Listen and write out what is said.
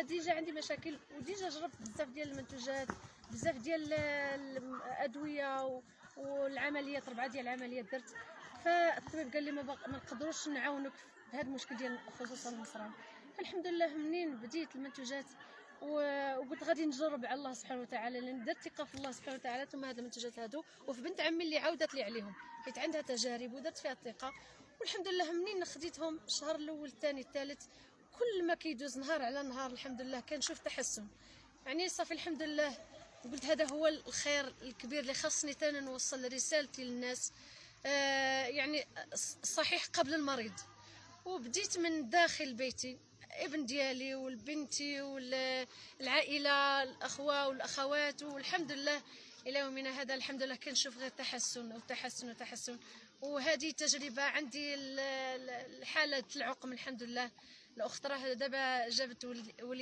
انا ديجا عندي مشاكل، وديجا جربت بزاف ديال المنتوجات، بزاف ديال الادويه والعمليات، 4 ديال العمليات درت. فالطبيب قال لي ما نقدروش نعاونك في هذا المشكل ديال خصوصا المصران. فالحمد لله منين بديت المنتوجات وقلت غادي نجرب على الله سبحانه وتعالى، لان درت ثقه في الله سبحانه وتعالى. ثم هاد المنتوجات هادو وفي بنت عمي اللي عاودت لي عليهم حيت عندها تجارب ودرت فيها الثقه. والحمد لله منين خديتهم الشهر الاول الثاني الثالث، كل ما كيدوز نهار على نهار الحمد لله كنشوف تحسن. يعني صافي الحمد لله. قلت هذا هو الخير الكبير اللي خاصني انا نوصل رسالتي للناس. يعني صحيح قبل المريض. وبديت من داخل بيتي، ابن ديالي والبنتي والعائله، الاخوه والاخوات، والحمد لله الى يومنا هذا الحمد لله كنشوف غير تحسن وتحسن وتحسن. وهذه تجربه عندي الحاله العقم الحمد لله. الاخت راه دابا جابت وليد